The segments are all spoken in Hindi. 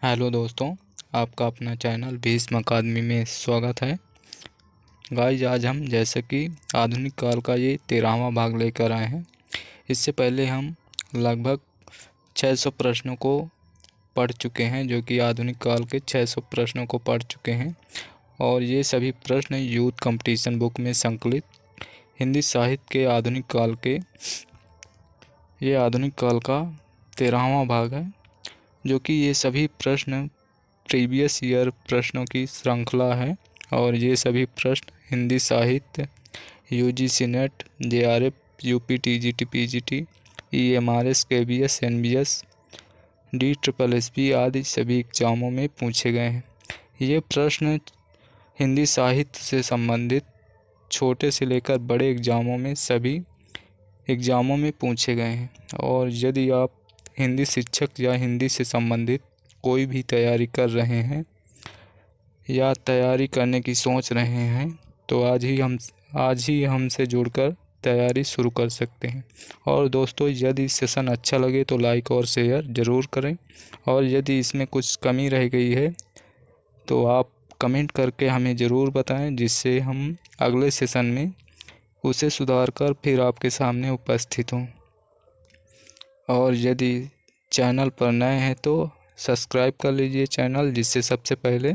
हेलो दोस्तों, आपका अपना चैनल भीष्म अकादमी में स्वागत है। गाइज, आज हम जैसे कि आधुनिक काल का ये 13वां भाग लेकर आए हैं। इससे पहले हम लगभग 600 प्रश्नों को पढ़ चुके हैं, जो कि आधुनिक काल के 600 प्रश्नों को पढ़ चुके हैं। और ये सभी प्रश्न यूथ कंपटीशन बुक में संकलित हिंदी साहित्य के आधुनिक काल के ये आधुनिक काल का 13वां भाग है, जो कि ये सभी प्रश्न प्रीवियस ईयर प्रश्नों की श्रृंखला है। और ये सभी प्रश्न हिंदी साहित्य, UGC net, JRF, UP TGT, PGT, EMRS, KBS, NBS, DSSB आदि सभी एग्जामों में पूछे गए हैं। ये प्रश्न हिंदी साहित्य से संबंधित छोटे से लेकर बड़े एग्जामों में सभी एग्जामों में पूछे गए हैं। और यदि आप हिंदी शिक्षक या हिंदी से संबंधित कोई भी तैयारी कर रहे हैं या तैयारी करने की सोच रहे हैं, तो आज ही हमसे जुड़कर तैयारी शुरू कर सकते हैं। और दोस्तों, यदि सेशन अच्छा लगे तो लाइक और शेयर ज़रूर करें। और यदि इसमें कुछ कमी रह गई है तो आप कमेंट करके हमें ज़रूर बताएं, जिससे हम अगले सेशन में उसे सुधार कर फिर आपके सामने उपस्थित हों। और यदि चैनल पर नए हैं तो सब्सक्राइब कर लीजिए चैनल, जिससे सबसे पहले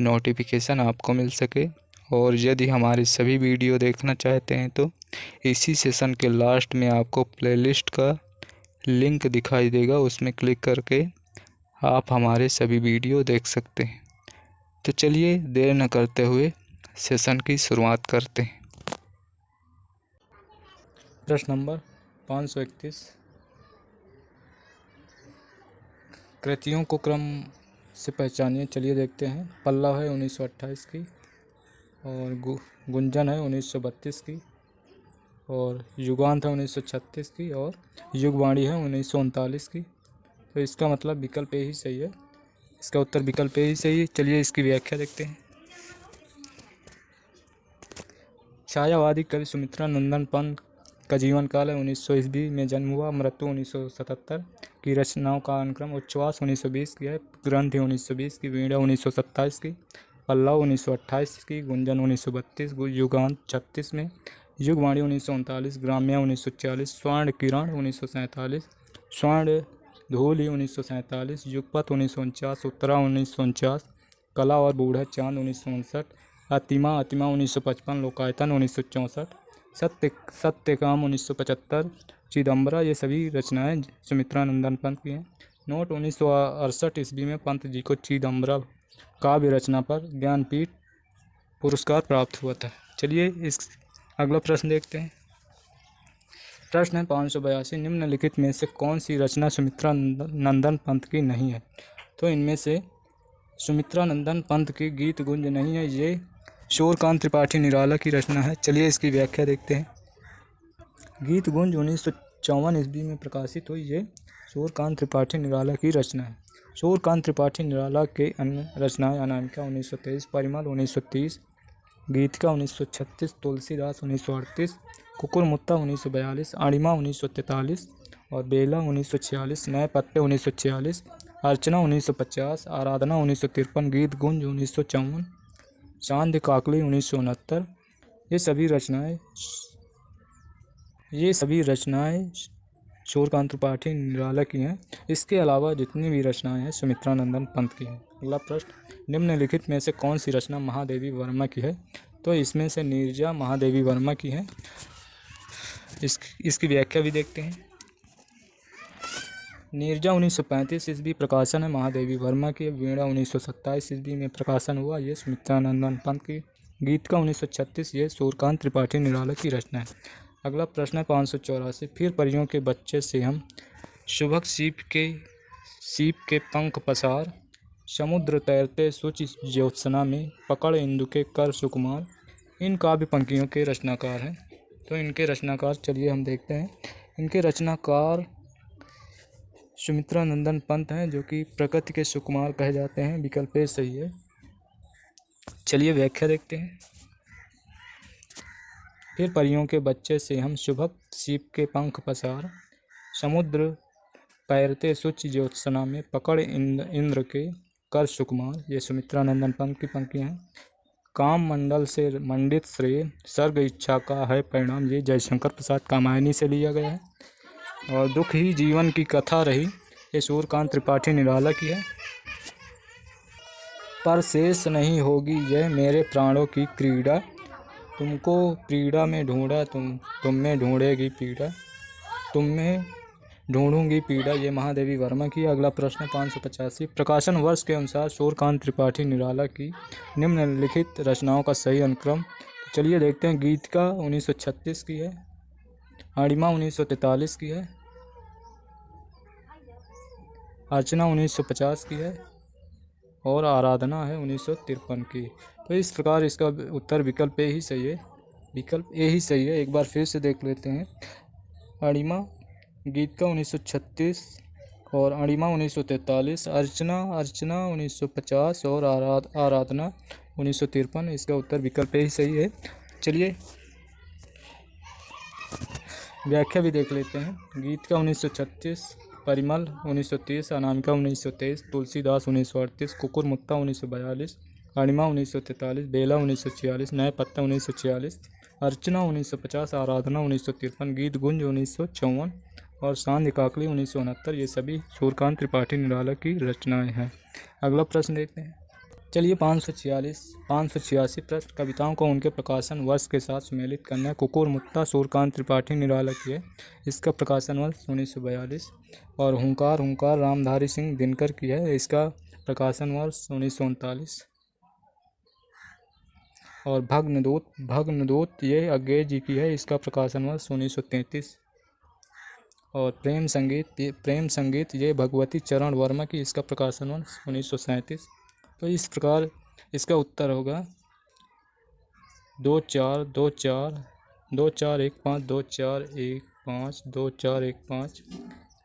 नोटिफिकेशन आपको मिल सके। और यदि हमारी सभी वीडियो देखना चाहते हैं तो इसी सेशन के लास्ट में आपको प्लेलिस्ट का लिंक दिखाई देगा, उसमें क्लिक करके आप हमारे सभी वीडियो देख सकते हैं। तो चलिए देर न करते हुए सेशन की शुरुआत करते हैं। प्रश्न नंबर 531, कृतियों को क्रम से पहचानिए। चलिए देखते हैं। पल्लव है 1928 की, और गुंजन है 1932 की, और युगांत है 1936 की, और युगवाणी है 1939 की। तो इसका मतलब विकल्प ए ही सही है। इसका उत्तर विकल्प ए ही सही है। चलिए इसकी व्याख्या देखते हैं। छायावादी कवि सुमित्रा नंदन पंत का जीवन काल है 1900 ईस्वी में जन्म हुआ, मृत्यु 1977 की। रचनाओं का अनुक्रम उच्छ्वास 1920 की है, ग्रंथि 1920 की, वीणा 1927 की, पल्लव 1928 की, गुंजन 1932, युगांत 36 में, युगवाणी 1939, ग्राम्या 1940, स्वर्ण किरण 1947, स्वर्ण धूलि 1947, युगपत 1949, उत्तरा 1949, कला और बूढ़ा चांद 1959, अतिमा 1955, लोकायतन 1964, सत्यकाम 1975, चिदम्बरा। ये सभी रचनाएं सुमित्रा नंदन पंत की हैं। नोट 1968 ईस्वी में पंत जी को चिदम्बरा काव्य रचना पर ज्ञानपीठ पुरस्कार प्राप्त हुआ था। चलिए इस अगला प्रश्न देखते हैं। प्रश्न है 582, निम्नलिखित में से कौन सी रचना सुमित्रा नंदन पंत की नहीं है? तो इनमें से सुमित्रा नंदन पंत की गीत गुंज नहीं है, ये शूरकांत त्रिपाठी निराला की रचना है। चलिए इसकी व्याख्या देखते हैं। गीत गुंज 1954 ईस्वी में प्रकाशित हुई, ये शूरकांत त्रिपाठी निराला की रचना है। शूरकांत त्रिपाठी निराला के अन्य रचनाएं अनामिका 1923, परिमल 1930, गीतिका 1936, तुलसीदास 1938, कुकुरमुत्ता 1942, अणिमा 1943 और बेला 1946, नए पत्ते 1946, अर्चना 1950, आराधना 1953, गीत गुंज 1954, चांद काकली 1969। ये सभी रचनाएं शूरकांत त्रिपाठी निराला की हैं। इसके अलावा जितनी भी रचनाएं हैं सुमित्रा नंदन पंत की हैं। अगला प्रश्न, निम्नलिखित में से कौन सी रचना महादेवी वर्मा की है? तो इसमें से नीरजा महादेवी वर्मा की है। इसकी व्याख्या भी देखते हैं। नीरजा 1935 ईस्वी प्रकाशन है महादेवी वर्मा की। वीणा 1927 ईस्वी में प्रकाशन हुआ, ये सुमित्रा नंदन पंत की। गीतिका 1936, ये शूरकांत त्रिपाठी निराला की रचना है। अगला प्रश्न है 584, फिर परियों के बच्चे से हम, शुभक सीप के पंख पसार, समुद्र तैरते शुचि ज्योत्सना में, पकड़ इंदु के कर सुकुमार, इन काव्य पंक्तियों के रचनाकार हैं। तो इनके रचनाकार चलिए हम देखते हैं। इनके रचनाकार सुमित्रा नंदन पंत हैं, जो कि प्रकृति के सुकुमार कहे जाते हैं। विकल्प ए सही है। चलिए व्याख्या देखते हैं। फिर परियों के बच्चे से हम, शुभक सीप के पंख पसार, समुद्र तैरते शुचि ज्योत्सना में, पकड़ इंद्र के कर सुकुमार, ये सुमित्रा नंदन पंत की पंक्तियाँ हैं। काम मंडल से मंडित श्रेय, सर्ग इच्छा का है परिणाम, ये जयशंकर प्रसाद कामायनी से लिया गया है। और दुख ही जीवन की कथा रही, ये सूर्यकांत त्रिपाठी निराला की है। पर शेष नहीं होगी यह मेरे प्राणों की क्रीड़ा, तुमको पीड़ा में ढूंढा तुम में ढूंढेगी पीड़ा, तुम में ढूंढूंगी पीड़ा, ये महादेवी वर्मा की। अगला प्रश्न 585, प्रकाशन वर्ष के अनुसार सूर्यकांत त्रिपाठी निराला की निम्नलिखित रचनाओं का सही अनुक्रम। चलिए देखते हैं। गीतिका 1936 की है, अणिमा 1943 की है, अर्चना 1950 की है और आराधना है 1953 की। तो इस प्रकार इसका उत्तर विकल्प ए ही सही है, विकल्प ए ही सही है। एक बार फिर से देख लेते हैं। अणिमा गीतिका 1936 और अणिमा 1943, अर्चना 1950 और आराधना 1953। इसका उत्तर विकल्प ए ही सही है। चलिए व्याख्या भी देख लेते हैं। गीतिका 1936, परिमल 1930, अनामिका 1923, तुलसीदास 1938, कुकुरमुत्ता 1942, अणिमा 1943, बेला 1946, नए पत्ता 1946, अर्चना 1950, आराधना 1953, गीत गुंज 1954 और सांध्य काकली 1969। ये सभी सूर्यकांत त्रिपाठी निराला की रचनाएं हैं। अगला प्रश्न देखते हैं। चलिए 586 प्रश्न, कविताओं को उनके प्रकाशन वर्ष के साथ सम्मिलित करना है। कुकुरमुत्ता सूर्यकांत त्रिपाठी निराला की है, इसका प्रकाशन वर्ष 1942। और हुंकार रामधारी सिंह दिनकर की है, इसका प्रकाशन वर्ष 1939। और भग्नदूत ये अज्ञे जी की है, इसका प्रकाशन वर्ष 1933। और प्रेम संगीत ये भगवती चरण वर्मा की, इसका प्रकाशन वर्ष 1937। तो इस प्रकार इसका उत्तर होगा 2415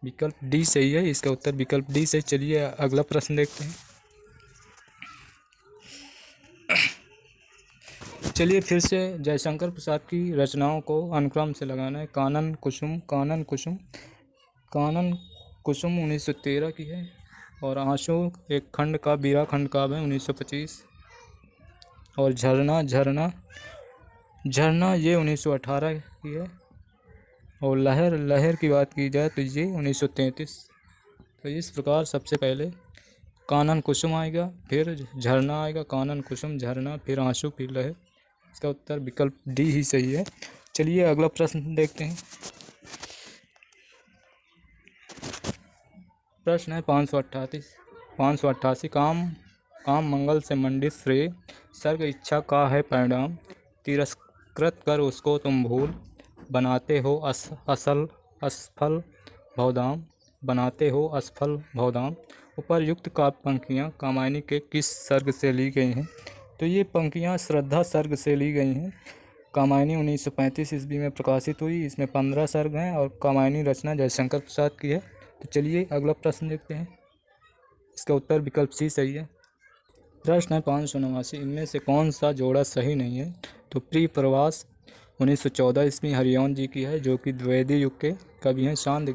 विकल्प डी सही है। इसका उत्तर विकल्प डी सही। चलिए अगला प्रश्न देखते हैं। चलिए फिर से जयशंकर प्रसाद की रचनाओं को अनुक्रम से लगाना है। कानन कुसुम 1913 की है। और आंसू एक खंड का बीरा खंड काव्य है 1925। और झरना ये 1918 की है। और लहर की बात की जाए तो ये 1933। तो इस प्रकार सबसे पहले कानन कुसुम आएगा, फिर झरना आएगा, कानन कुसुम झरना, फिर आंसू, फिर लहर। इसका उत्तर विकल्प डी ही सही है। चलिए अगला प्रश्न देखते हैं। प्रश्न है 588। काम मंगल से मंडित श्रेय, सर्ग इच्छा का है परिणाम, तिरस्कृत कर उसको तुम भूल, बनाते हो असफल भवधाम। उपर्युक्त काव्य पंक्तियाँ कामायनी के किस सर्ग से ली गई हैं? तो ये पंक्तियाँ श्रद्धा सर्ग से ली गई हैं। कामायनी 1935 ईस्वी में प्रकाशित हुई। इसमें 15 सर्ग हैं और कामायनी रचना जयशंकर प्रसाद की है। तो चलिए अगला प्रश्न देखते हैं। इसका उत्तर विकल्प सी सही है। प्रश्न है 589। इनमें से कौन सा जोड़ा सही नहीं है? तो प्रिय प्रवास 1914 ईस्वी हरिओंद जी की है, जो कि द्विवेदी युग के कवि हैं। शांत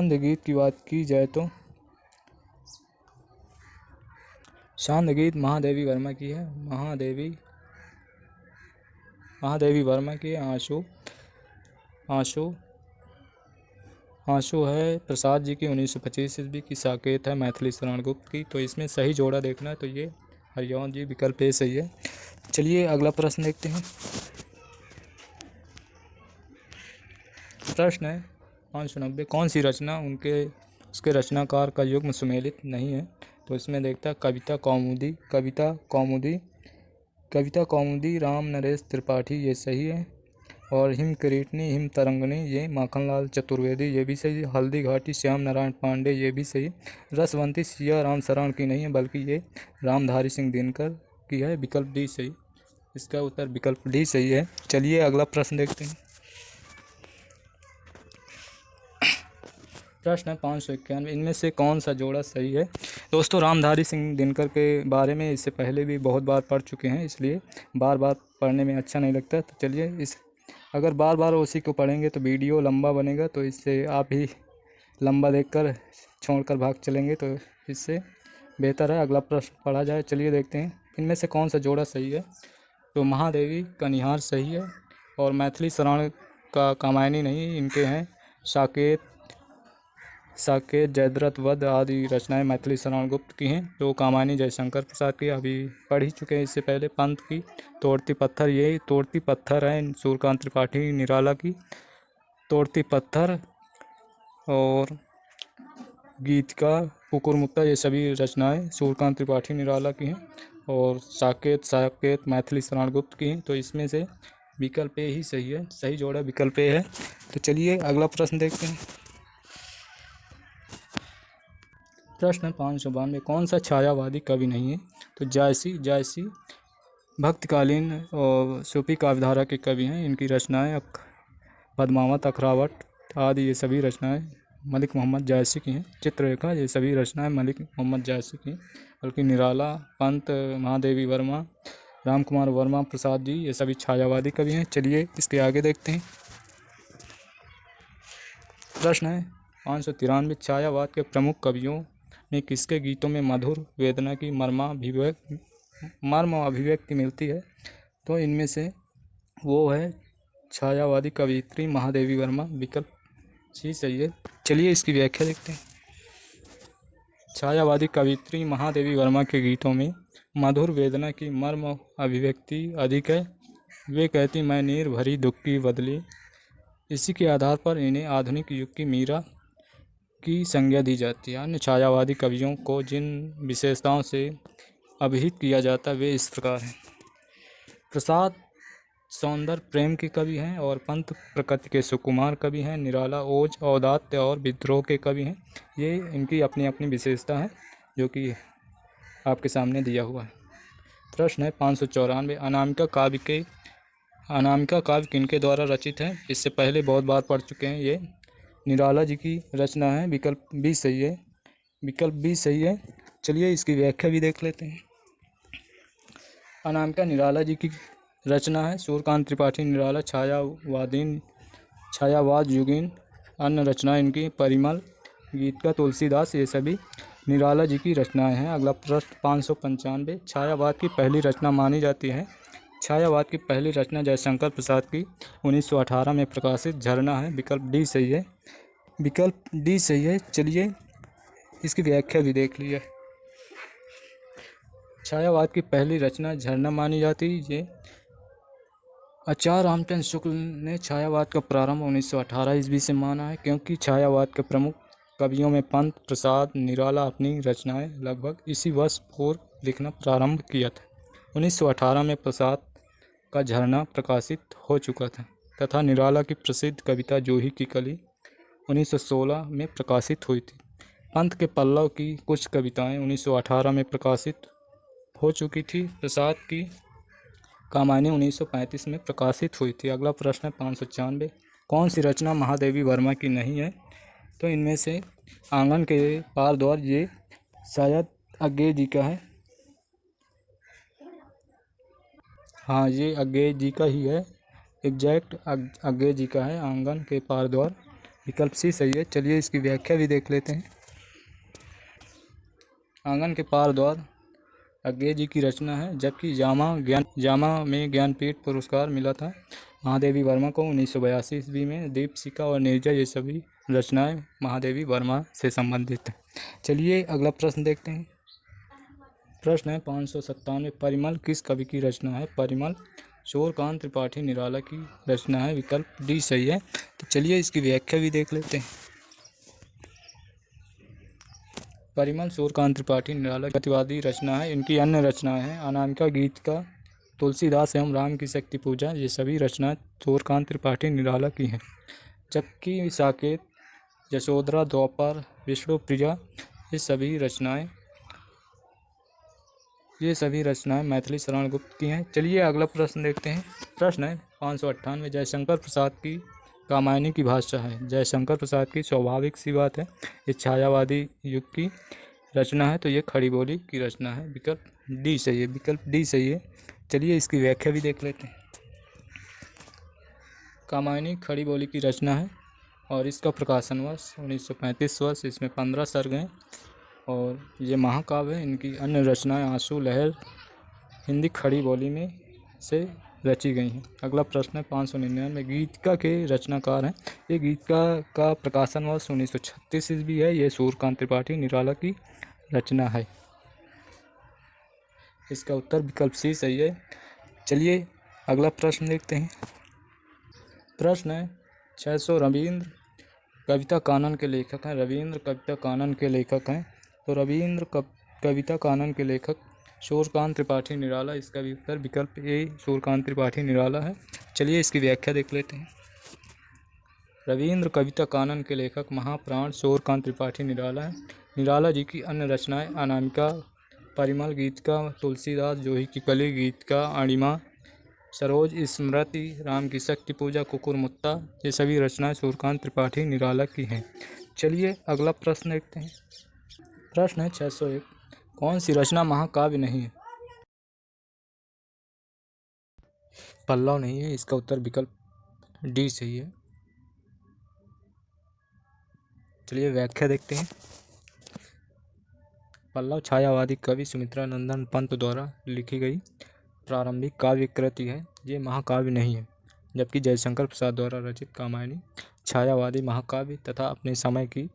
गीत की बात की जाए तो शांत गीत महादेवी वर्मा की है। महादेवी वर्मा की है। आंसू है प्रसाद जी की 1925 ईस्वी की। साकेत है मैथिली शरण गुप्त की। तो इसमें सही जोड़ा देखना है तो ये हरिओंद जी, विकल्प ए सही है। चलिए अगला प्रश्न देखते हैं। प्रश्न है 590। कौन सी रचना उसके रचनाकार का युग्म सुमेलित नहीं है? तो इसमें देखता कविता कौमुदी राम नरेश त्रिपाठी, ये सही है। और हिम तरंगनी ये माखनलाल चतुर्वेदी, ये भी सही। हल्दी घाटी श्याम नारायण पांडे, ये भी सही। रसवंती सिया राम शरण की नहीं है, बल्कि ये रामधारी सिंह दिनकर की है, विकल्प डी सही। इसका उत्तर विकल्प डी सही है। चलिए अगला प्रश्न देखते हैं। प्रश्न है 591। इनमें से कौन सा जोड़ा सही है? दोस्तों रामधारी सिंह दिनकर के बारे में इससे पहले भी बहुत बार पढ़ चुके हैं, इसलिए बार बार पढ़ने में अच्छा नहीं लगता। तो चलिए अगर बार बार उसी को पढ़ेंगे तो वीडियो लंबा बनेगा, तो इससे आप ही लंबा देखकर छोड़कर भाग चलेंगे तो इससे बेहतर है। अगला प्रश्न पढ़ा जाए, चलिए देखते हैं इनमें से कौन सा जोड़ा सही है। तो महादेवी कनिहार सही है और मैथिली शरण का कामायनी नहीं, इनके हैं साकेत जयद्रथ वध आदि रचनाएं मैथिली शरण गुप्त की हैं। जो कामायनी जयशंकर प्रसाद की अभी पढ़ ही चुके हैं इससे पहले। पंत की तोड़ती पत्थर, यही तोड़ती पत्थर है सूर्यकांत त्रिपाठी निराला की। तोड़ती पत्थर और गीत का कुकुर मुक्ता, ये सभी रचनाएं सूर्यकांत त्रिपाठी निराला की हैं। और साकेत मैथिली शरण गुप्त की हैं। तो इसमें से विकल्प ए ही सही है, सही जोड़ा विकल्प ए है। तो चलिए अगला प्रश्न देखते हैं। प्रश्न 592, कौन सा छायावादी कवि नहीं है। तो जायसी भक्तकालीन और सूफी काव्यधारा के कवि हैं। इनकी रचनाएं पद्मावत, अखरावट आदि ये सभी रचनाएं मलिक मोहम्मद जायसी की हैं। चित्ररेखा, ये सभी रचनाएं मलिक मोहम्मद जायसी की हैं। बल्कि निराला, पंत, महादेवी वर्मा, राम कुमार वर्मा प्रसाद जी, ये सभी छायावादी कवि हैं। चलिए इसके आगे देखते हैं। प्रश्न है 593, छायावाद के प्रमुख कवियों में किसके गीतों में मधुर वेदना की मर्म अभिव्यक्ति मिलती है। तो इनमें से वो है छायावादी कवियत्री महादेवी वर्मा, विकल्प सी सही है। चलिए इसकी व्याख्या देखते हैं। छायावादी कवियत्री महादेवी वर्मा के गीतों में मधुर वेदना की मर्म अभिव्यक्ति अधिक है। वे कहती मैं नीर भरी दुख की बदली। इसी के आधार पर इन्हें आधुनिक युग की मीरा की संज्ञा दी जाती है। अन्य छायावादी कवियों को जिन विशेषताओं से अभिहित किया जाता है वे इस प्रकार हैं। प्रसाद सौंदर्य प्रेम के कवि हैं और पंत प्रकृति के सुकुमार कवि हैं। निराला ओज, औदात्य और विद्रोह के कवि हैं। ये इनकी अपनी अपनी विशेषता है जो कि आपके सामने दिया हुआ है। प्रश्न है 594, अनामिका काव्य किनके द्वारा रचित है। इससे पहले बहुत बार पढ़ चुके हैं। ये निराला जी की रचना है, विकल्प बी सही है। विकल्प बी सही है। चलिए इसकी व्याख्या भी देख लेते हैं। अनामिका निराला जी की रचना है। सूर्यकांत त्रिपाठी निराला छायावाद युगीन। अन्य रचनाएं इनकी परिमल, गीत का तुलसीदास, ये सभी निराला जी की रचनाएं हैं। अगला प्रश्न 595, छायावाद की पहली रचना मानी जाती है। छायावाद की पहली रचना जयशंकर प्रसाद की 1918 में प्रकाशित झरना है। विकल्प डी सही है। विकल्प डी सही है। चलिए इसकी व्याख्या भी देख लीजिए। छायावाद की पहली रचना झरना मानी जाती है। ये आचार्य रामचंद्र शुक्ल ने छायावाद का प्रारंभ 1918 ईस्वी से माना है, क्योंकि छायावाद के प्रमुख कवियों में पंत, प्रसाद, निराला अपनी रचनाएं लगभग इसी वर्ष पूर्व लिखना प्रारंभ किया था। 1918 में प्रसाद का झरना प्रकाशित हो चुका था तथा निराला की प्रसिद्ध कविता जूही की कली 1916 में प्रकाशित हुई थी। पंत के पल्लव की कुछ कविताएं 1918 में प्रकाशित हो चुकी थी। प्रसाद की कामायनी 1935 में प्रकाशित हुई थी। अगला प्रश्न है 596, कौन सी रचना महादेवी वर्मा की नहीं है। तो इनमें से आंगन के पार द्वार, ये शायद अज्ञेय जी का है। हाँ, ये अज्ञेय जी का ही है, एग्जैक्ट अज्ञेय जी का है। आंगन के पार द्वार, विकल्प सी सही है। चलिए इसकी व्याख्या भी देख लेते हैं। आंगन के पार द्वार अज्ञेय जी की रचना है, जबकि जामा में ज्ञानपीठ पुरस्कार मिला था महादेवी वर्मा को 1982 ईस्वी में। दीपशिखा और निर्जय, ये सभी रचनाएं महादेवी वर्मा से संबंधित हैं। चलिए अगला प्रश्न देखते हैं। प्रश्न है 597, परिमल किस कवि की रचना है। परिमल सूर्यकांत त्रिपाठी निराला की रचना है। विकल्प डी सही है। तो चलिए इसकी व्याख्या भी देख लेते हैं। परिमल सूर्यकांत त्रिपाठी निराला की प्रतिवादी रचना है। इनकी अन्य रचनाएं हैं अनामिका, गीत का तुलसीदास एवं राम की शक्ति पूजा, ये सभी रचनाएं सूर्यकांत त्रिपाठी निराला की हैं। जबकि साकेत, यशोधरा, द्वापर, विष्णु प्रिया, ये सभी रचनाएं मैथिली शरण गुप्त की हैं। चलिए अगला प्रश्न देखते हैं। प्रश्न है 598, जयशंकर प्रसाद की कामायनी की भाषा है। जयशंकर प्रसाद की स्वाभाविक सी बात है, ये छायावादी युग की रचना है, तो ये खड़ी बोली की रचना है। विकल्प डी सही है। विकल्प डी सही है। चलिए इसकी व्याख्या भी देख लेते हैं। कामायनी खड़ी बोली की रचना है। और इसका प्रकाशन वर्ष 1935 वर्ष। इसमें 15 सर्ग हैं और ये महाकाव्य है। इनकी अन्य रचनाएं आंसू लहर हिंदी खड़ी बोली में से रची गई हैं। अगला प्रश्न है 599 गीतिका के रचनाकार हैं। ये गीतिका का प्रकाशन वर्ष 1936 ईस्वी है। ये सूर्यकांत त्रिपाठी निराला की रचना है। इसका उत्तर विकल्प सी सही है। चलिए अगला प्रश्न देखते हैं। प्रश्न है 600 रविंद्र कविता कानन के लेखक हैं। रविंद्र कविता कानन के लेखक हैं। तो रविंद्र कविता कानन के लेखक सूर्यकांत त्रिपाठी निराला। इसका भी उत्तर विकल्प ए सूर्यकांत त्रिपाठी निराला है। चलिए इसकी व्याख्या देख लेते हैं। रविंद्र कविता कानन के लेखक महाप्राण सूर्यकांत त्रिपाठी निराला है। निराला जी की अन्य रचनाएं अनामिका, परिमल गीतिका, तुलसीदास जोही की कली गीतिका, अणिमा, सरोज स्मृति, राम की शक्ति पूजा, कुकुरमुत्ता, ये सभी रचनाएं सूर्यकांत त्रिपाठी निराला की हैं। चलिए अगला प्रश्न देखते हैं। प्रश्न है 601 कौन सी रचना महाकाव्य नहीं है? पल्लव नहीं है। इसका उत्तर विकल्प डी सही है। चलिए व्याख्या देखते हैं। पल्लव छायावादी कवि सुमित्रा नंदन पंत द्वारा लिखी गई प्रारंभिक काव्य कृति है। ये महाकाव्य नहीं है। जबकि जयशंकर प्रसाद द्वारा रचित कामायनी छायावादी महाकाव्य तथा अपने समय की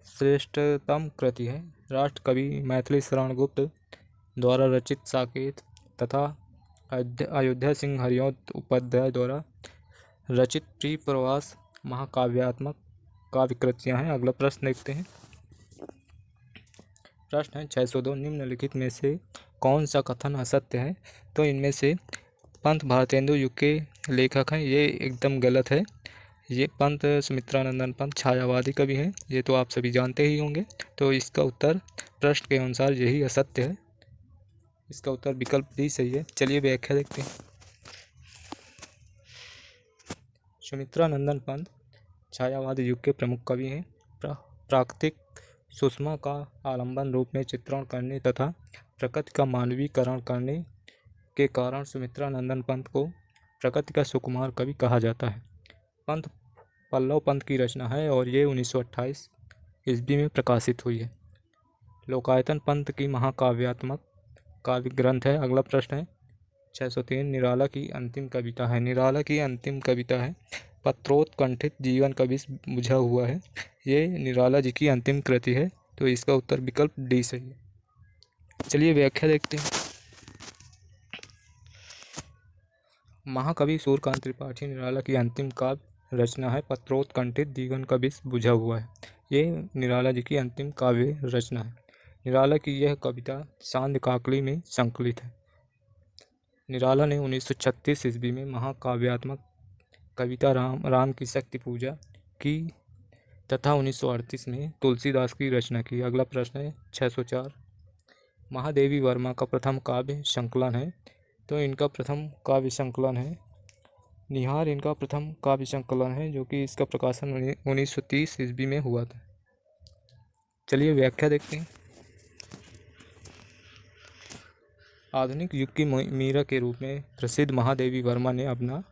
श्रेष्ठतम कृति है। राष्ट्र कवि मैथिली शरण गुप्त द्वारा रचित साकेत तथा अयोध्या सिंह हरिऔध उपाध्याय द्वारा रचित प्रिय प्रवास महाकाव्यात्मक काव्य कृतियाँ हैं। अगला प्रश्न देखते हैं। प्रश्न है 602 निम्नलिखित में से कौन सा कथन असत्य है? तो इनमें से पंत भारतेंदु युग के लेखक हैं, ये एकदम गलत है। ये पंत सुमित्रानंदन पंत छायावादी कवि हैं, ये तो आप सभी जानते ही होंगे। तो इसका उत्तर प्रश्न के अनुसार यही असत्य है। इसका उत्तर विकल्प डी सही है। चलिए व्याख्या देखते हैं। सुमित्रानंदन पंत छायावादी युग के प्रमुख कवि हैं। प्राकृतिक सुषमा का आलंबन रूप में चित्रण करने तथा प्रकृति का मानवीकरण करने के कारण सुमित्रानंदन पंत को प्रकृति का सुकुमार कवि कहा जाता है। पंत पल्लव पंत की रचना है और ये 1928 ईस्वी में प्रकाशित हुई है। लोकायतन पंत की महाकाव्यात्मक काव्य ग्रंथ है। अगला प्रश्न है 603 निराला की अंतिम कविता है। निराला की अंतिम कविता है पत्रोत्कंठित जीवन का विष बुझा हुआ है। ये निराला जी की अंतिम कृति है। तो इसका उत्तर विकल्प डी सही है। चलिए व्याख्या देखते हैं। महाकवि सूर्यकांत त्रिपाठी निराला की अंतिम काव्य रचना है पत्रोत्कंठित जीवन का विष बुझा हुआ है। ये निराला जी की अंतिम काव्य रचना है। निराला की यह कविता सांध्य काकली में संकलित है। निराला ने 1936 ईस्वी में महाकाव्यात्मक कविता राम की शक्ति पूजा की तथा 1938 में तुलसीदास की रचना की। अगला प्रश्न है 604 महादेवी वर्मा का प्रथम काव्य संकलन है। तो इनका प्रथम काव्य संकलन है निहार। इनका प्रथम काव्य संकलन है जो कि इसका प्रकाशन 1930 ईस्वी में हुआ था। चलिए व्याख्या देखते हैं। आधुनिक युग की मीरा के रूप में प्रसिद्ध महादेवी वर्मा ने अपना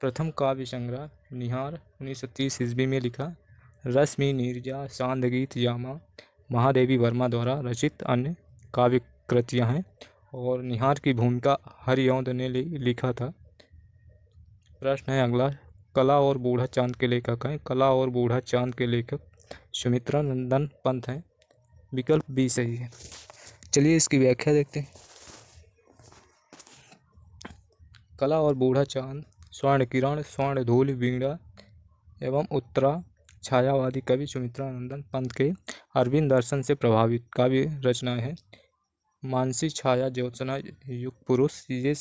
प्रथम काव्य संग्रह निहार 1930 ईस्वी में लिखा। रश्मि नीरजा सांध्य गीत यामा महादेवी वर्मा द्वारा रचित अन्य काव्य कृतियाँ हैं और निहार की भूमिका हरिऔध ने लिखा था। प्रश्न है अगला कला और बूढ़ा चांद के लेखक हैं। कला और बूढ़ा चांद के लेखक सुमित्रानंदन पंत हैं। विकल्प बी सही है। चलिए इसकी व्याख्या देखते हैं। कला और बूढ़ा चांद स्वर्ण किरण स्वर्ण धूल वीणा एवं उत्तरा छायावादी कवि सुमित्रानंदन पंत के अरविंद दर्शन से प्रभावित काव्य रचनाएं हैं। मानसी छाया ज्योत्सना युग पुरुष ये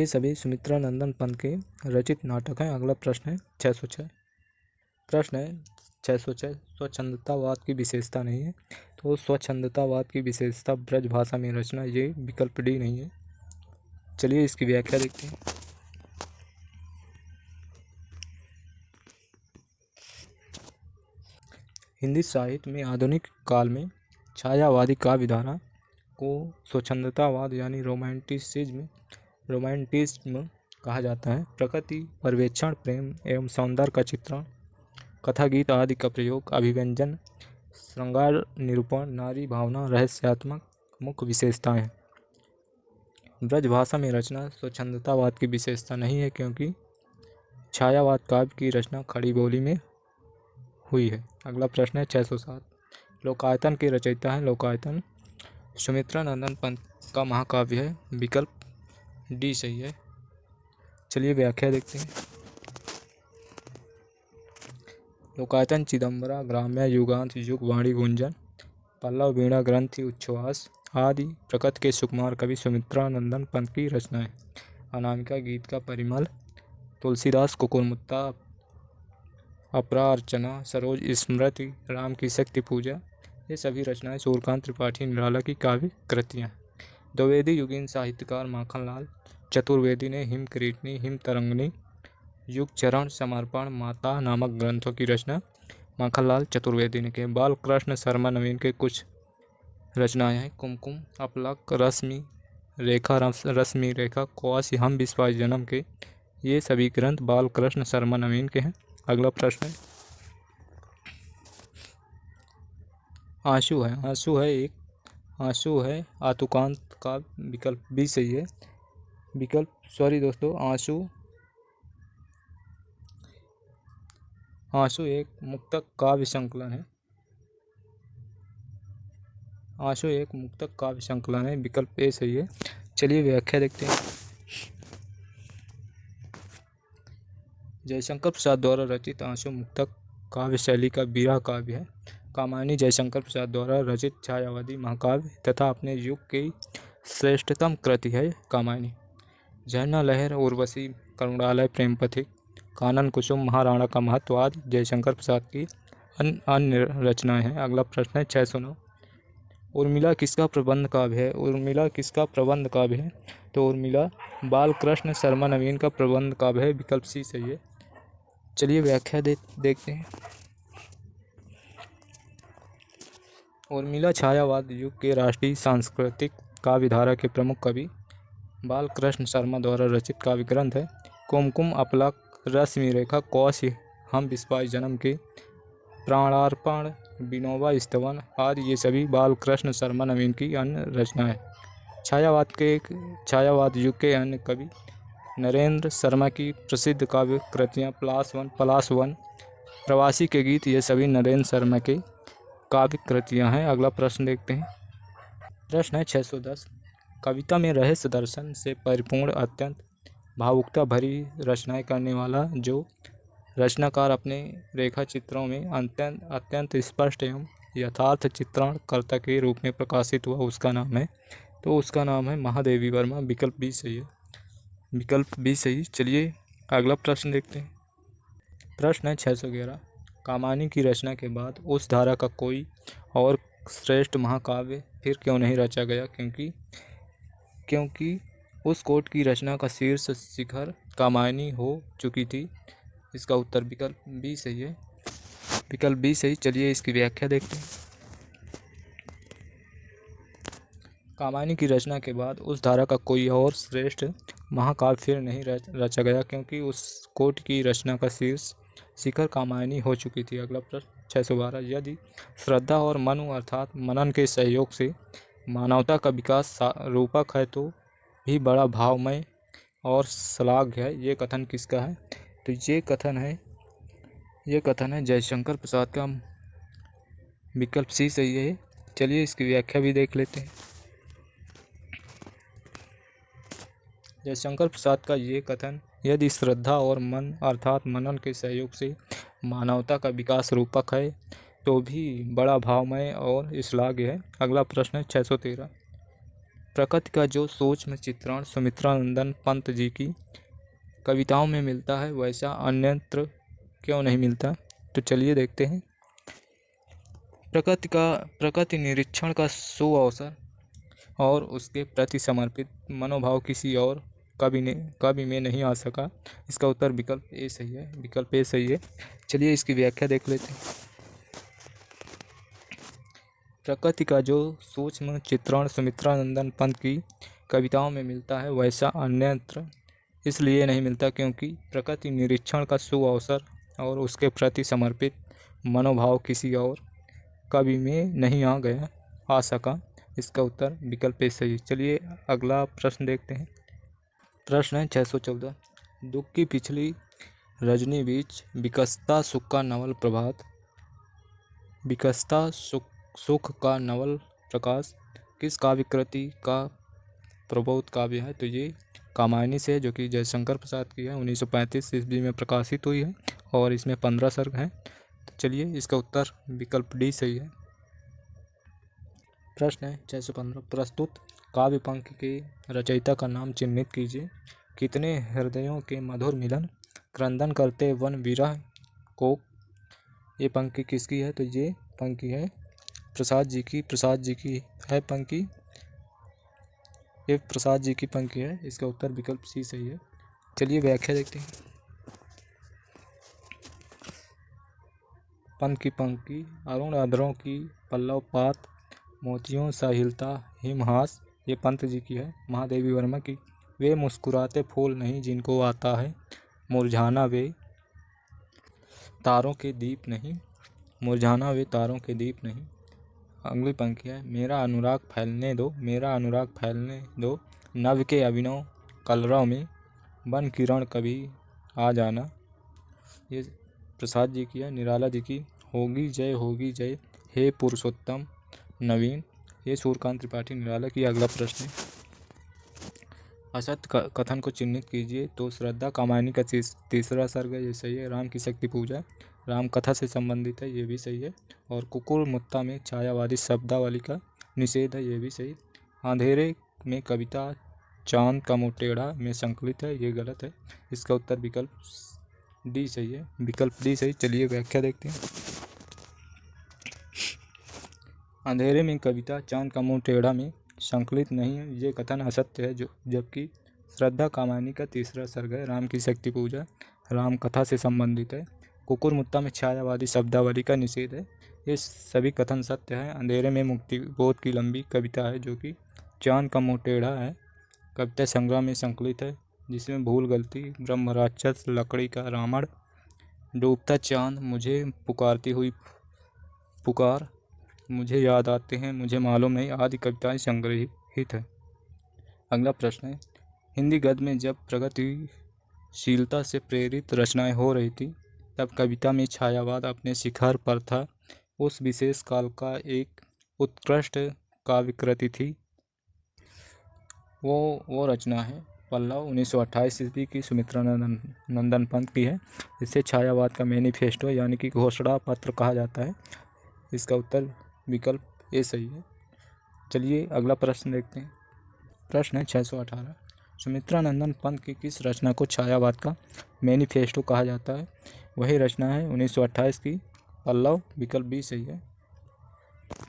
सभी सुमित्रानंदन पंत के रचित नाटक हैं। अगला प्रश्न है 606 प्रश्न है 606 स्वच्छंदतावाद की विशेषता नहीं है। तो स्वच्छंदतावाद की विशेषता ब्रज भाषा में रचना, ये विकल्प डी नहीं है। चलिए इसकी व्याख्या देखते हैं। हिंदी साहित्य में आधुनिक काल में छायावादी काव्यधारा को स्वच्छंदतावाद यानी रोमांटिसिज्म कहा जाता है। प्रकृति पर्यवेक्षण, प्रेम एवं सौंदर्य का चित्रण, कथा गीत आदि का प्रयोग, अभिव्यंजन, श्रृंगार निरूपण, नारी भावना, रहस्यात्मक मुख्य विशेषताएं हैं। ब्रजभाषा में रचना स्वच्छंदतावाद की विशेषता नहीं है, क्योंकि छायावाद काव्य की रचना खड़ी बोली में हुई है। अगला प्रश्न है 607। लोकायतन के रचयिता हैं। लोकायतन सुमित्रा नंदन पंत का महाकाव्य है। विकल्प डी सही है। चलिए व्याख्या देखते हैं। लोकायतन चिदंबरा, ग्राम्य, युगांत, युगवाणी, गुंजन, पल्लव, वीणा, ग्रंथि, उच्छ्वास आदि प्रकृत के सुकुमार कवि सुमित्रा नंदन पंत की रचना है। अनामिका, गीत का परिमल, तुलसीदास, कुकुरमुत्ता, अपरा अर्चना, सरोज स्मृति, राम की शक्ति पूजा, ये सभी रचनाएं सूर्यकांत त्रिपाठी निराला की काव्य कृतियाँ। द्विवेदी युगीन साहित्यकार माखनलाल चतुर्वेदी ने हिम किरीटनी, हिम तरंगनी, युग चरण, समर्पण, माता नामक ग्रंथों की रचना माखनलाल चतुर्वेदी ने की। बाल कृष्ण शर्मा नवीन के कुछ रचनाएं हैं। कुमकुम, अपलक, रश्मि रेखा, रश्मि रेखा, कौश, हम विश्वास जन्म के, ये सभी ग्रंथ बाल कृष्ण शर्मा नवीन के हैं। अगला प्रश्न है आंसू है। आंसू है आतुकांत का। विकल्प बी सही है। आंसू एक मुक्तक काव्य संकलन है। विकल्प ए सही है। चलिए व्याख्या देखते हैं। जयशंकर प्रसाद द्वारा रचित आंसू मुक्तक काव्य शैली का बिरह काव्य है। कामायनी जयशंकर प्रसाद द्वारा रचित छायावादी महाकाव्य तथा अपने युग की श्रेष्ठतम कृति है। कामायनी। झरना लहर, उर्वशी, करुणालय, प्रेम पथिक, कानन कुसुम, महाराणा का महत्व आदि जयशंकर प्रसाद की अन्य रचनाएं हैं। अगला प्रश्न है 609। उर्मिला किसका प्रबंध काव्य है? तो उर्मिला बाल कृष्ण शर्मा नवीन का प्रबंध काव्य है। विकल्प सी सही है। चलिए व्याख्या देखते हैं। उर्मिला छायावाद युग के राष्ट्रीय सांस्कृतिक काव्यधारा के प्रमुख कवि बाल कृष्ण शर्मा द्वारा रचित काव्य ग्रंथ है। कुमकुम, अपलक, रश्मि रेखा, कौश, हम विश्वास जन्म के, प्राणार्पण, विनोबा स्तवन आदि ये सभी बाल कृष्ण शर्मा नवीन की अन्य रचनाएं। छायावाद युग के अन्य कवि नरेंद्र शर्मा की प्रसिद्ध काव्य कृतियाँ पलाश वन, प्रवासी के गीत, ये सभी नरेंद्र शर्मा के काव्य कृतियाँ हैं। अगला प्रश्न देखते हैं। प्रश्न है 610। कविता में रहस्य दर्शन से परिपूर्ण अत्यंत भावुकता भरी रचनाएं करने वाला जो रचनाकार अपने रेखा चित्रों में अत्यंत स्पष्ट एवं यथार्थ चित्रण कर्ता के रूप में प्रकाशित हुआ, उसका नाम है महादेवी वर्मा। विकल्प बी सही। चलिए अगला प्रश्न देखते हैं। प्रश्न है 611। कामायनी की रचना के बाद उस धारा का कोई और श्रेष्ठ महाकाव्य फिर क्यों नहीं रचा गया? क्योंकि उस कोट की रचना का शीर्ष शिखर कामायनी हो चुकी थी। इसका उत्तर विकल्प बी सही है। चलिए इसकी व्याख्या देखते हैं। कामायनी की रचना के बाद उस धारा का कोई और श्रेष्ठ महाकाव्य फिर नहीं रचा गया, क्योंकि उस कोट की रचना का शीर्ष शिखर कामायनी हो चुकी थी। अगला प्रश्न 612। यदि श्रद्धा और मनु अर्थात मनन के सहयोग से मानवता का विकास रूपक है तो भी बड़ा भावमय और श्लाघ्य है, ये कथन किसका है? तो ये कथन है जयशंकर प्रसाद का। विकल्प सी सही है। चलिए इसकी व्याख्या भी देख लेते हैं। जयशंकर प्रसाद का ये कथन, यदि श्रद्धा और मन अर्थात मनन के सहयोग से मानवता का विकास रूपक है तो भी बड़ा भावमय और श्लाघ्य है। अगला प्रश्न है 613। प्रकृति का जो सूक्ष्म चित्रण सुमित्रा नंदन पंत जी की कविताओं में मिलता है वैसा अन्यत्र क्यों नहीं मिलता? तो चलिए देखते हैं। प्रकृति निरीक्षण का सुअवसर और उसके प्रति समर्पित मनोभाव किसी और कवि में नहीं आ सका। इसका उत्तर विकल्प ए सही है। चलिए इसकी व्याख्या देख लेते हैं। प्रकृति का जो सूक्ष्म चित्रण सुमित्रा नंदन पंत की कविताओं में मिलता है वैसा अन्यत्र इसलिए नहीं मिलता क्योंकि प्रकृति निरीक्षण का शुभ अवसर और उसके प्रति समर्पित मनोभाव किसी और कवि में नहीं आ सका। इसका उत्तर विकल्प ए सही। चलिए अगला प्रश्न देखते हैं। प्रश्न है 614। दुख की पिछली रजनी बीच विकसता सुख का नवल प्रभात, विकसता सुख का नवल प्रकाश किस काव्य कृति का प्रबोध काव्य है? तो ये कामायनी से, जो कि जयशंकर प्रसाद की है, 1935 ईस्वी में प्रकाशित हुई है और इसमें 15 सर्ग हैं। तो चलिए इसका उत्तर विकल्प डी सही है। प्रश्न है 615। प्रस्तुत काव्य पंक्ति के रचयिता का नाम चिन्हित कीजिए। कितने हृदयों के मधुर मिलन क्रंदन करते वन विरह को। ये पंक्ति किसकी है? तो ये पंक्ति है प्रसाद जी की है पंक्ति। ये प्रसाद जी की पंक्ति है। इसका उत्तर विकल्प सी सही है। चलिए व्याख्या देखते हैं। पंत की पंक्ति अरुण अधरों की पल्लव पात मोतियों साहिलता हिमहास, ये पंत जी की है। महादेवी वर्मा की वे मुस्कुराते फूल नहीं जिनको आता है मुरझाना, वे तारों के दीप नहीं, मुरझाना वे तारों के दीप नहीं। अगली पंक्ति है मेरा अनुराग फैलने दो, मेरा अनुराग फैलने दो नभ के अभिनव कलरव में बन किरण कभी आ जाना, ये प्रसाद जी की है। निराला जी की होगी जय हे पुरुषोत्तम नवीन, ये सूर्यकांत त्रिपाठी निराला की। अगला प्रश्न है असत्य कथन को चिन्हित कीजिए। तो श्रद्धा कामायनी का तीसरा सर्ग है, ये सही है। राम की शक्ति पूजा राम कथा से संबंधित है, ये भी सही है। और कुकुर मुत्ता में छायावादी शब्दावली का निषेध है, ये भी सही। अंधेरे में कविता चांद का मुँह टेढ़ा में संकलित है, ये गलत है। इसका उत्तर विकल्प डी सही है, विकल्प डी सही। चलिए व्याख्या देखते हैं। अंधेरे में कविता चांद का मुँह टेढ़ा में संकलित नहीं है, ये कथन असत्य है। जबकि श्रद्धा कामायनी का तीसरा सर्ग है, राम की शक्ति पूजा राम कथा से संबंधित है। कुकुर मुत्ता में छायावादी शब्दावली का निषेध है, ये सभी कथन सत्य है। अंधेरे में मुक्ति बोध की लंबी कविता है, जो कि चांद का मुँह टेढ़ा है, कविता संग्रह में संकलित है, जिसमें भूल गलती ब्रह्म राक्षस लकड़ी का रावण डूबता चांद मुझे पुकारती हुई पुकार मुझे याद आते हैं मुझे मालूम नहीं आदि कविताएं संग्रहित है। अगला प्रश्न है हिंदी गद्य में जब प्रगतिशीलता से प्रेरित रचनाएं हो रही थी तब कविता में छायावाद अपने शिखर पर था। उस विशेष काल का एक उत्कृष्ट काव्य कृति थी, वो रचना है पल्लव 1928 ईस्वी की सुमित्रा नंदन पंत की है। इसे छायावाद का मैनिफेस्टो यानी कि घोषणा पत्र कहा जाता है। इसका उत्तर विकल्प ए सही है। चलिए अगला प्रश्न देखते हैं। प्रश्न है 618। सुमित्रा नंदन पंत की किस रचना को छायावाद का मैनिफेस्टो कहा जाता है? वही रचना है 1928 की पल्लव, विकल्प बी सही है।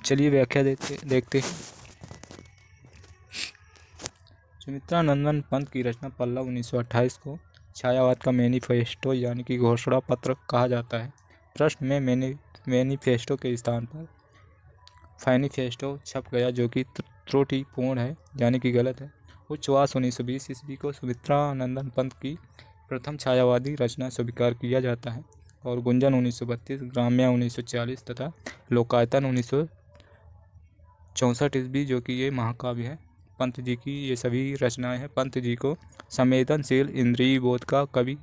चलिए व्याख्या देखते हैं। सुमित्रा नंदन पंत की रचना पल्लव 1928 को छायावाद का मैनिफेस्टो यानी कि घोषणा पत्र कहा जाता है। प्रश्न में मैनिफेस्टो के स्थान पर फैनिफेस्टो छप गया, जो कि त्रुटिपूर्ण है यानी कि गलत है। उच्छ्वास 1920 ईस्वी को सुमित्रा नंदन पंत की प्रथम छायावादी रचना स्वीकार किया जाता है और गुंजन 1932, ग्राम्या 1940 तथा लोकायतन 1964 ईस्वी, जो कि ये महाकाव्य है पंत जी की, ये सभी रचनाएं हैं। पंत जी को संवेदनशील इंद्रिय बोध का कवि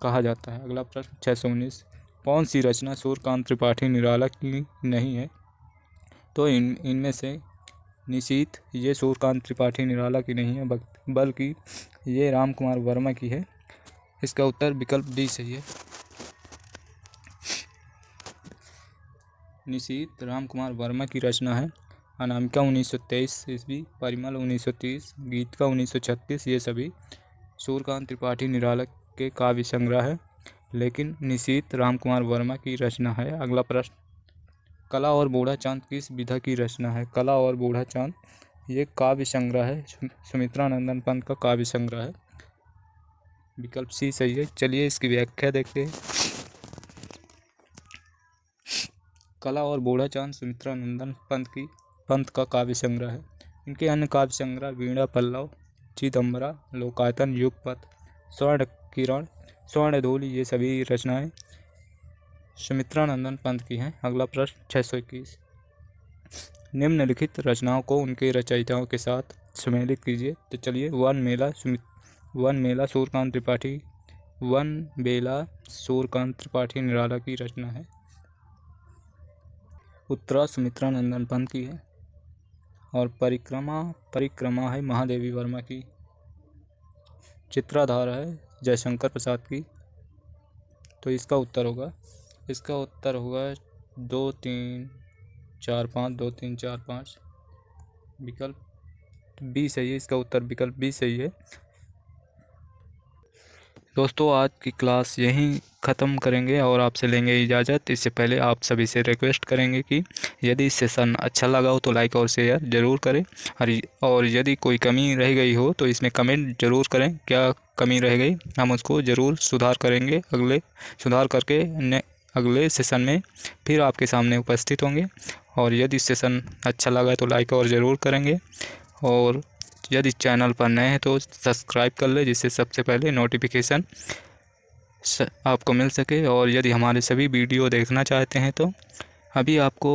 कहा जाता है। अगला प्रश्न 619। कौन सी रचना सूर्यकांत त्रिपाठी निराला की नहीं है? तो इनमें से निशीथ ये सूर्यकांत त्रिपाठी निराला की नहीं है, बल्कि ये राम कुमार वर्मा की है। इसका उत्तर विकल्प डी सही है। निशीथ राम कुमार वर्मा की रचना है। अनामिका 1923 ईस्वी, परिमल 1930, गीतिका 1936, ये सभी सूर्यकांत त्रिपाठी निराला के काव्य संग्रह है, लेकिन निशीथ राम कुमार वर्मा की रचना है। अगला प्रश्न कला और बूढ़ा चांद किस विधा की रचना है? कला और बूढ़ा चांद ये काव्य संग्रह है, सुमित्रा नंदन पंत का काव्य संग्रह है, विकल्प सी सही है। चलिए इसकी व्याख्या देखते हैं। कला और बूढ़ा चांद सुमित्रा नंदन पंत का काव्य संग्रह है। इनके अन्य काव्य संग्रह वीणा पल्लव, चिदंबरा, लोकायतन, युगपथ, स्वर्ण किरण, स्वर्ण धूलि, ये सभी रचनाएं सुमित्रानंदन पंत की हैं। अगला प्रश्न 621, निम्नलिखित रचनाओं को उनके रचयिताओं के साथ सम्मिलित कीजिए। तो चलिए, वन मेला सूर्यकांत त्रिपाठी, वन बेला सूर्यकांत त्रिपाठी निराला की रचना है। उत्तरा सुमित्रानंदन पंत की है। और परिक्रमा है महादेवी वर्मा की। चित्राधार है जयशंकर प्रसाद की। तो इसका उत्तर होगा 2, 3, 4, 5, 2, 3, 4, 5। विकल्प बी सही है। इसका उत्तर विकल्प बी सही है। दोस्तों, आज की क्लास यहीं ख़त्म करेंगे और आपसे लेंगे इजाज़त। इससे पहले आप सभी से रिक्वेस्ट करेंगे कि यदि सेशन अच्छा लगा हो तो लाइक और शेयर ज़रूर करें, और यदि कोई कमी रह गई हो तो इसमें कमेंट ज़रूर करें, क्या कमी रह गई, हम उसको ज़रूर सुधार करेंगे। सुधार करके अगले सेशन में फिर आपके सामने उपस्थित होंगे। और यदि सेशन अच्छा लगा तो लाइक और ज़रूर करेंगे, और यदि चैनल पर नए हैं तो सब्सक्राइब कर ले, जिससे सबसे पहले नोटिफिकेशन आपको मिल सके। और यदि हमारे सभी वीडियो देखना चाहते हैं तो अभी आपको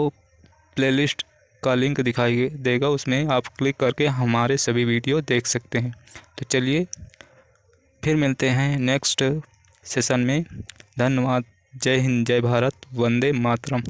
प्लेलिस्ट का लिंक दिखाई देगा, उसमें आप क्लिक करके हमारे सभी वीडियो देख सकते हैं। तो चलिए, फिर मिलते हैं नेक्स्ट सेशन में। धन्यवाद। जय हिंद, जय भारत, वंदे मातरम।